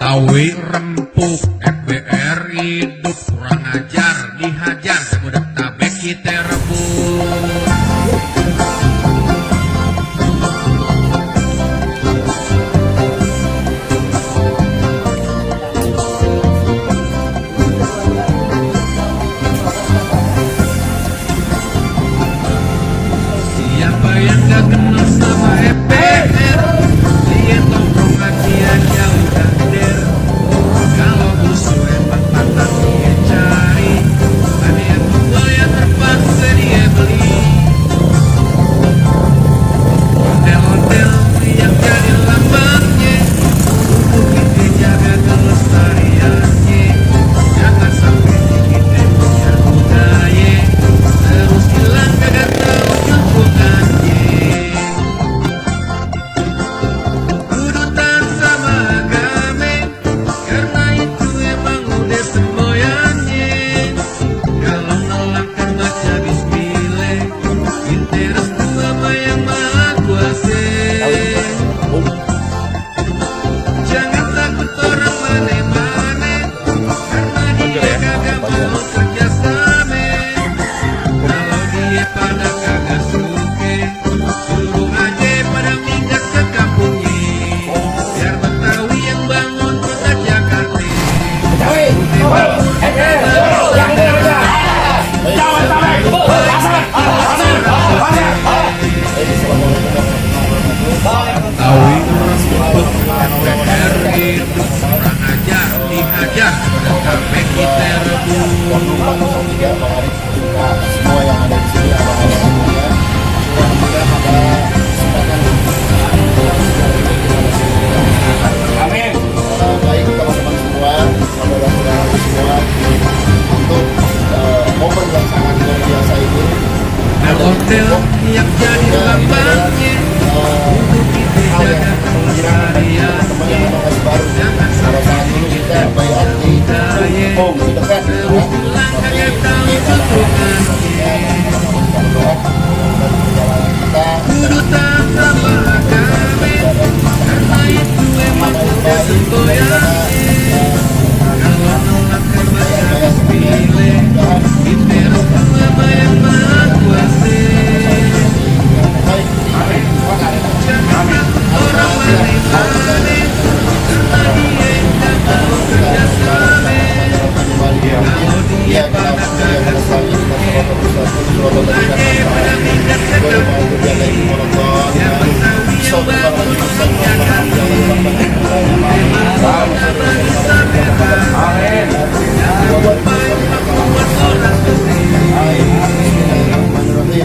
Betawi rempuk, FBR hidup kurang ajar, dihajar sebudak tabek kita rebut. Siapa yang gak kenal sama FBR, dia tongkrongan dia jauh dan der. Kalau musuh emang patah dia cari, ada yang tua yang terpaksa dia beli. Ondel-ondel yang jadi lambangnya, untuk kita jaga kelestariannya. Jangan sampai kita punya budaya terus hilang kagak tahu junjungannya. Urutan sama agama, karena itu emang udah semboyannya. Kalau nolak kan baca bismillah, kita restu sama yang maha kuasa. Jangan takut orang mana-mana, karena dia kagak mau kerjasama. Kalau dia pada kagak suka, suruh aja pada minggat ke kampungnya. Biar Betawi yang bangun kota Jakarta. Betawi rempuk, FBR hidup kurang ajar, dihajar sebudak tabek kita rebut. Semua yang ada di sini adalah semuanya. Mudah-mudahan pada Amin. baik teman-teman semua, mudah-mudahan semua untuk momen yang sangat luar biasa ini. Ondel yang jadi lambangnya, untuk kita jaga kelestariannya. Jangan sampai kita punya budaya terus hilang kagak tahu junjungannya. Urutan sama agama, karena itu emang udah semboyannya. Kalau nolak kan baca bismillah, kita restu sama yang maha kuasa. Jangan takut orang mana-mana, karena dia yang mau kerjasama. Kalau dia pada kagak suka, aja pada minggat ke kampungnya. Ya Betawi yang bangun kota Jakarta. Memang sudah bangsa merah. Jangan lupa membuat orang sedih.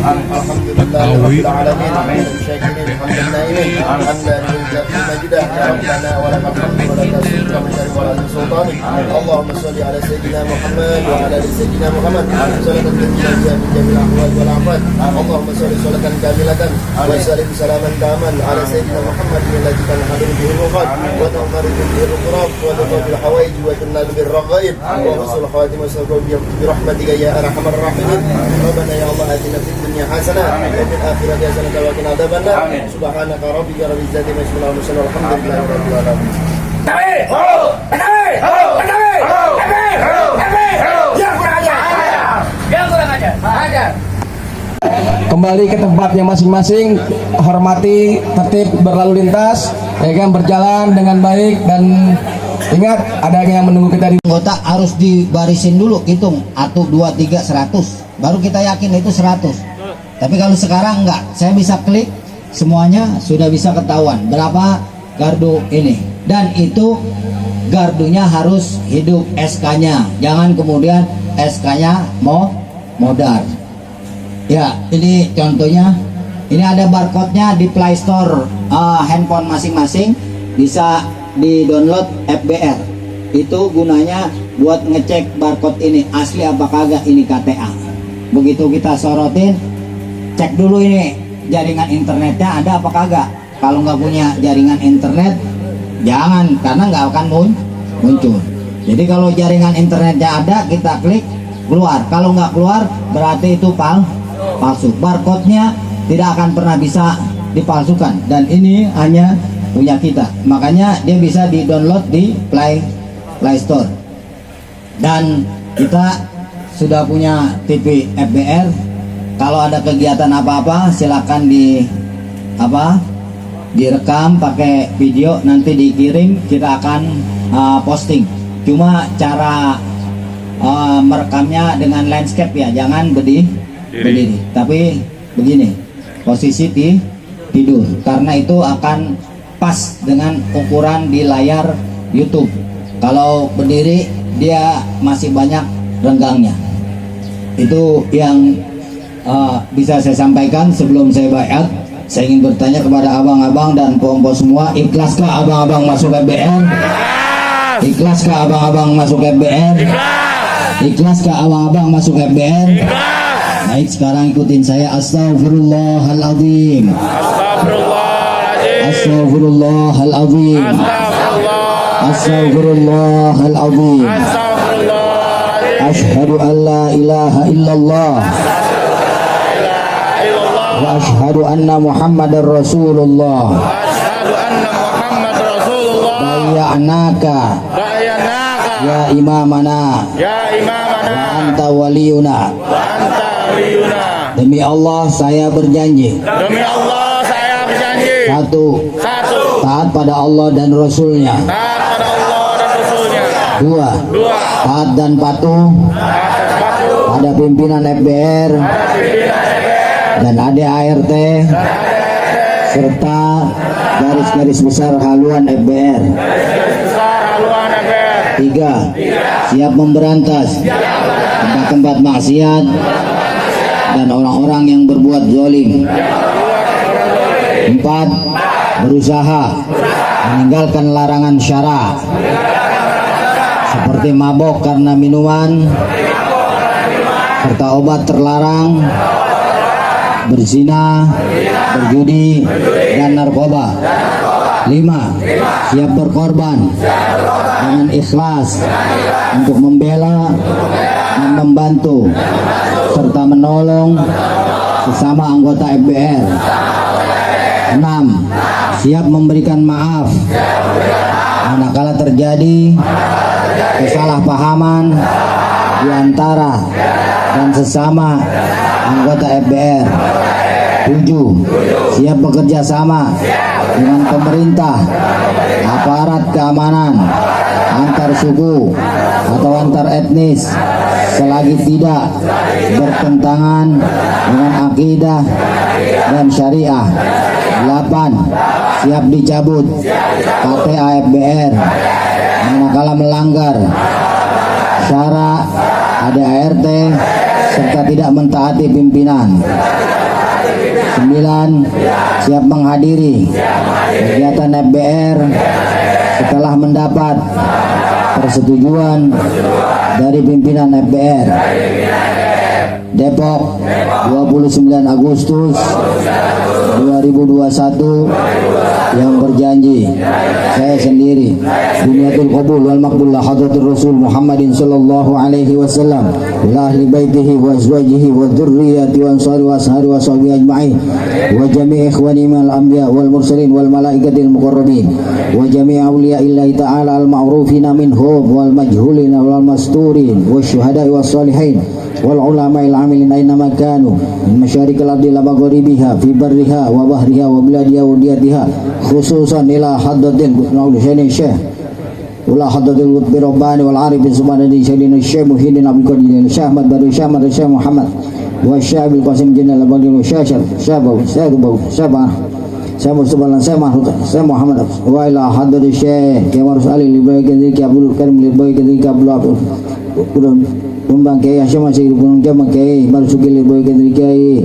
Alhamdulillahirabbil alamin. Syakirin hamdan hamdan majidah ya rabbana wa lakal hamdu wa lakal syukru min syarri wa la sultani. Allahumma shalli ala sayyidina Muhammad wa ala ali sayyidina Muhammad. Salatan tajziya min jamil ahwal wal afat. Allahumma shalli salatan kamilatan wa sallim salaman taman ala sayyidina Muhammad alladhi kana hadir bihi al-wafat wa ta'maru bihi al-qurab wa tadbil hawaij wa tunal bil raghaib wa rasul khatim wa sallallahu bi rahmatika ya arhamar rahimin. Rabbana ya Allah atina fid dunya hasanah wa fil akhirati hasanah wa qina adzabannar. Subhanaka rabbika rabbil izzati amma yasifun walhamdulillahi rabbil alamin. Kembali ke tempatnya masing-masing, hormati tertib berlalu lintas, ya kan, berjalan dengan baik, dan ingat ada yang menunggu kita di anggota harus dibarisin dulu, hitung 1, 2, 3, 100 baru kita yakin itu 100. Tapi kalau sekarang enggak, saya bisa klik semuanya, sudah bisa ketahuan berapa gardu ini, dan itu gardunya harus hidup SK-nya, jangan kemudian SK-nya mau modar. Ya, ini contohnya, ini ada barcode-nya di Play Store handphone masing-masing, bisa di-download FBR. Itu gunanya buat ngecek barcode ini asli apa kagak, ini KTA. Begitu kita sorotin, cek dulu ini jaringan internetnya ada apa kagak. Kalau nggak punya jaringan internet, jangan, karena nggak akan muncul. Jadi kalau jaringan internetnya ada, kita klik keluar. Kalau nggak keluar, berarti itu palsu. Barcode-nya tidak akan pernah bisa dipalsukan, dan ini hanya punya kita. Makanya dia bisa di-download di Play Store. Dan kita sudah punya TV FBR. Kalau ada kegiatan apa-apa silakan direkam pakai video, nanti dikirim, kita akan posting. Cuma cara merekamnya dengan landscape ya, jangan berdiri. Tapi begini, posisi tidur, karena itu akan pas dengan ukuran di layar YouTube. Kalau berdiri dia masih banyak renggangnya. Itu yang bisa saya sampaikan. Sebelum saya baiat, saya ingin bertanya kepada abang-abang dan pom-pom semua, ikhlaskah abang-abang masuk FBR? Ikhlaskah abang-abang masuk FBR? Ikhlaskah abang-abang masuk FBR? Baik, sekarang ikutin saya. Astaghfirullahaladzim. Astaghfirullahaladzim. Astaghfirullahaladzim. Asyhadu an la ilaha illallah wa asyhadu anna Muhammadar Rasulullah. Bayanaka ya imamana wa anta waliyuna. Demi Allah saya berjanji. Satu, taat pada Allah dan Rasulnya. Dua, taat dan patuh pada pimpinan FBR dan ADART serta garis-garis besar haluan FBR. Tiga, siap memberantas tempat-tempat maksiat dan orang-orang yang berbuat zalim. Empat, berusaha meninggalkan larangan syara seperti mabok karena minuman serta obat terlarang, berzina, berjudi, dan narkoba. Lima, siap berkorban dengan ikhlas untuk membela dan membantu serta menolong sesama anggota FBR. Enam, siap memberikan maaf manakala terjadi kesalahpahaman di antara dan sesama anggota FBR. 7, siap bekerja sama dengan pemerintah, aparat keamanan, antar suku atau antar etnis selagi tidak bertentangan dengan akidah dan syariah. 8, siap dicabut KTA FBR manakala melanggar syara ADART serta tidak mentaati pimpinan. 9, siap menghadiri kegiatan FBR setelah mendapat persetujuan dari pimpinan FBR. Depok, 29 Agustus 2021, yang berjanji saya sendiri Bumiyatul Qabul wal Maqbul Hadratul Rasul Muhammadin sallallahu alaihi wasallam ila ahli baitihi wa azwajihi wa dzurriyyati wa ansari wa ashari wa sahbihi ajma'in wa jami'i ikhwani minal anbiya wal mursalin wal malaikatil muqarrabin wa jami'i awliya'illahi ta'ala al ma'rufina minhum wal majhulina wal masturin wa syuhada'i was salihin wal ulama'il amilin aina makanu min masyarikil ardi la magharibiha fi barriha wa bahriha wa biladiha wa diyatiha khususan ila haddatin naul syai'in syekh ula haddatil qutbi rabbani wal arifin subhanallah syai'in syekh muhyiddin abdul qadir syekh Ahmad Badu Syekh Ahmad Syekh Muhammad wa Syekh Qasim Jinal Abdul Syekh saya Mustafa saya Mahmud saya Muhammad wa ila haddatil syekh Kemarus Ali libai kadiki Abdul Karim libai kadiki Abdul Bumbang Kiai Hashim masih dibunuh jama Kiai Marzuki liboy Kiai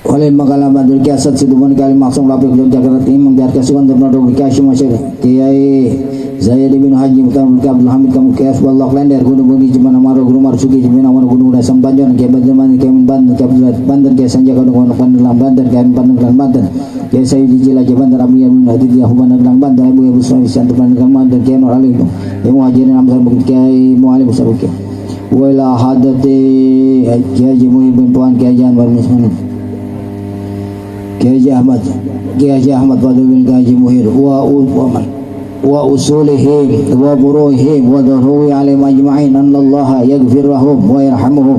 Walil makalah Badul Kiai Asad Sidumani Kali Maksum Lapik Dun Jakarta Imam Biar Kasukan Terpadu Kiai Hashim masih Kiai Zaid bin Haji Mutam Abdul Hamid Kamu Kiai Asballah Klender Gunung Budi Jemana Maru Gunung Marzuki Jemana Wana Gunung Dasam Banjon Kiai Banjaman Kiai Min Banten Kiai Abdul Banten Kiai Sanjaka Gunung Pandelang Banten Kiai Pandelang Banten Kiai Sayyidi Jila Banten Rabi Yamin Hadid Yahuban Pandelang Banten Ibu Ibu Suami Santu Pandelang Banten Kiai Nur Ali Kiai Muhajirin Amsal Bukit Kiai Mu'alim Usabuki Wala Hadati Kiai Jimu Ibn Puan Kiai Jan Barmisman Kiai Haji Ahmad Fadil bin Haji Muhir wa usulihim wa buruhim wa dhuruwi alaihim ajma'in anna Allah yaghfir lahum wa yarhamuhum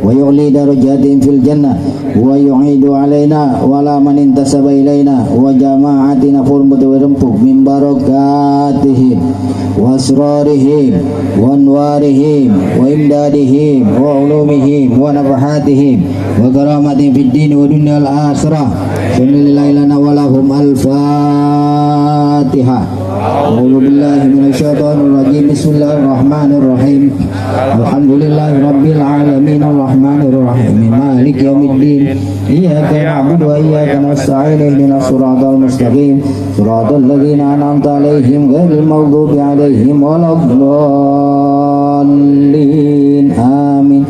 wa yu'li darajatihim fil jannah wa yu'idu alaina wa la man intasaba ilaina wa jama'atina furmatu wa rempuk min barakatihim wa asrarihim wa anwarihim wa imdadihim wa ulumihim wa nafahatihim wa karamatihim fid din wa dunya al akhirah sallallahu lana wa lahum al-fatihah. أعوذ بالله من الشيطان الرجيم بسم الله الرحمن الرحيم الحمد لله رب العالمين الرحمن الرحيم مالك يوم الدين إياك نعبد وإياك نستعين اهدنا الصراط المستقيم صراط الذين أنعمت عليهم غير المغضوب عليهم ولا الضالين آمين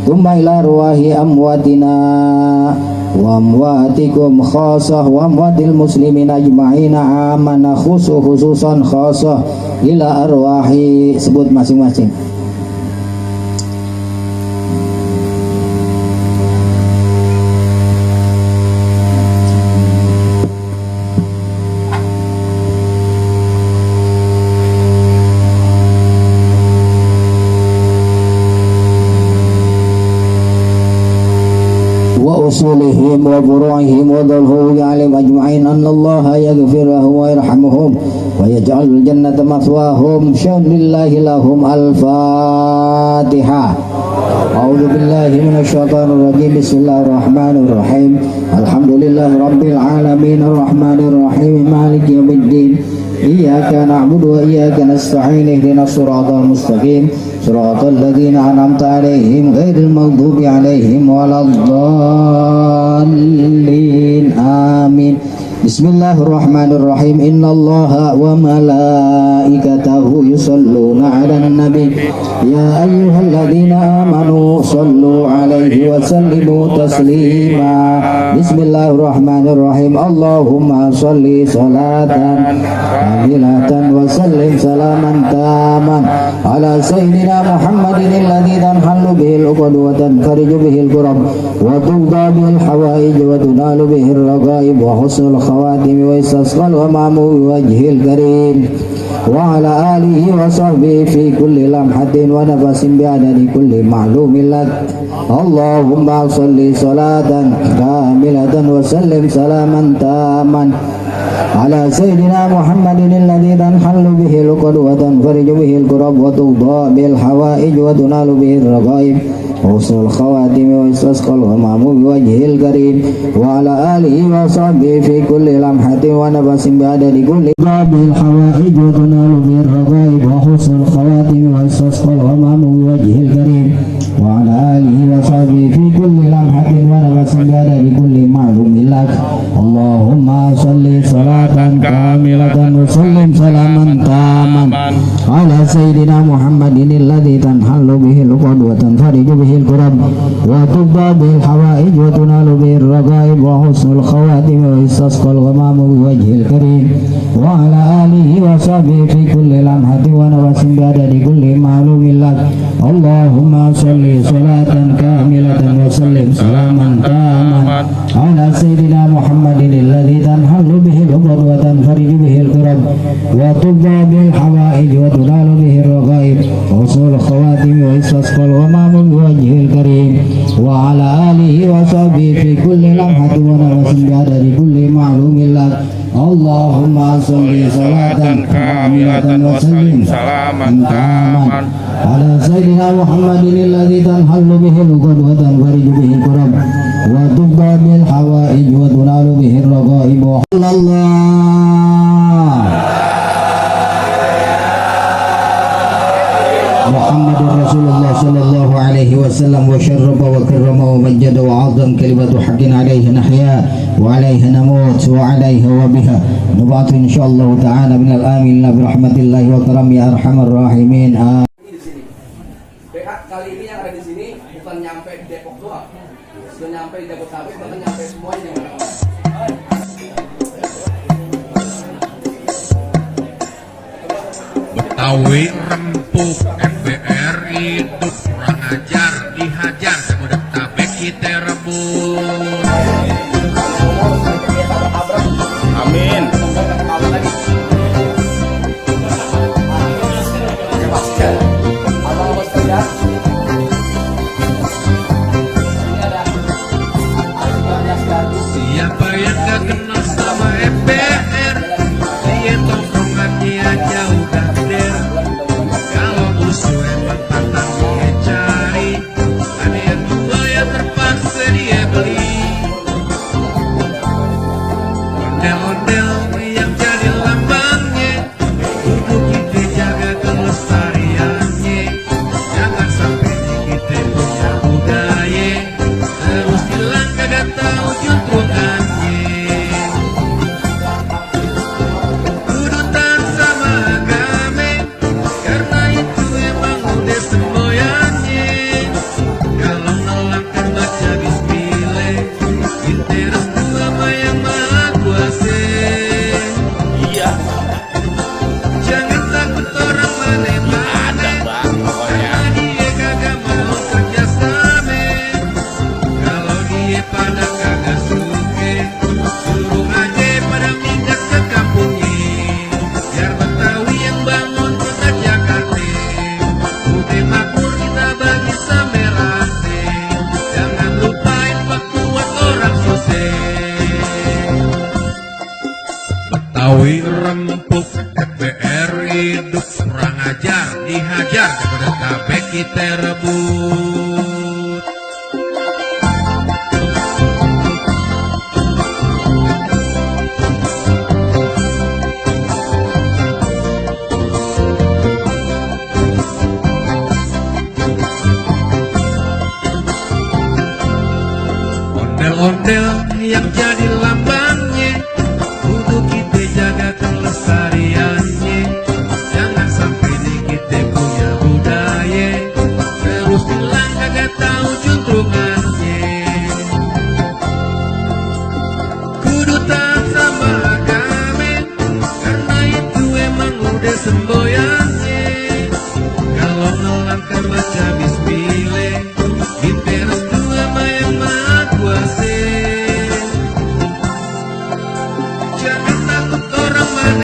ثم إلى أرواح أمواتنا wa amwatikum khasah wa amwatil muslimin ajma'ina amana khususan khasah ila arwahi sebut masing-masing. وأصولهم وفروعهم وظلهم عليهم أجمعين أن الله يغفر لهم ويرحمهم ويجعل الجنة مثواهم شأن لله لهم الفاتحة. أعوذ بالله من الشيطان الرجيم بسم الله الرحمن الرحيم الحمد لله رب العالمين الرحمن الرحيم مالك يوم الدين إياك نعبد وإياك نستعين اهدنا الصراط المستقيم صراط الذين أنعمت عليهم غير المغضوب عليهم ولا الضالين آمين. بسم الله الرحمن الرحيم إن الله وملائكته يصلون على النبي يا أيها الذين آمنوا صلوا عليه وسلموا تسليما. بسم الله الرحمن الرحيم اللهم صل صلاة كاملة وسلم سلاما تاما على سيدنا محمد الذي تنحل به العقد وتنفرج به الكرب وتقضى به الحوائج وتنال به الرغائب وحسن الخواتم ويستسقى الغمام بوجهه الكريم وعلى آله وصحبه في كل لمحة ونفس بعدد كل معلوم لك. اللهم صل صلاة كاملة وسلم سلاما تاما على سيدنا محمد الذي تنحل به العقد وتنفرج به الكرب وتقضى به الحوائج وتنال به الرغائب وحسن الخواتم ويستسقى الغمام بوجهه الكريم وعلى آله وصحبه في كل لمحة ونفس بعدد كل بالحوائج وتنال به الرغائب وحسن الخواتم ويستسقى الغمام بوجهه الكريم وعلى آله وصحبه في كل لمحة ونفس بعدد كل معلوم لك. اللهم صل صلاة كاملة وسلم سلاما تاما على سيدنا محمد الذي تنحل به العقد وتنفرج به الكرب وتقضى به الحوائج وتنال به الرغائب وحسن الخواتم ويستسقى الغمام بوجهه الكريم وعلى آله وصحبه في كل لمحة ونفس بعدد كل معلوم لك. اللهم صل صلاة كاملة وسلم سلاما تاما على سيدنا محمد الذي تنحل به العقد وتنفرج به الكرب وتقضى به الحوائج وتنال به الرغائب وحسن الخواتم ويستسقى الغمام بوجهه الكريم وعلى آله وصحبه في كل لمحة ونفس بعدد كل معلوم لك. اللهم صل صلاة كاملة وسلم سلاما تاما على سيدنا محمد الذي تنحل به العقد وتنفرج به الكرب وتقضى به الحوائج وتنال به الرغائب وصلى الله محمد رسول الله صلى الله عليه وسلم وشرف وكرم ومجد وعظم كلمة حق عليه نحيا وعليه نموت وعليه وبها نبعث إن شاء الله تعالى من الآمين برحمة الله وكرم يا أرحم الراحمين. Kali ini yang ada di sini bukan nyampe di Depok doang, sudah nyampe di Jabodetabek, bahkan nyampe semuanya. Betawi rempuk MPR itu kurang ajar dihajar Jabodetabek kita rebut. dihajar kepada kabeh kita rebut. Ondel-ondel yang jadi lambangnya, kudu kita jaga kelestariannya. Jangan sampai di kita punya budaya terus bilang kagak tahu juntrungannya. Kudu taat sama agama, karena itu emang udah semboyannya. Kalau ngelangkah baca bisa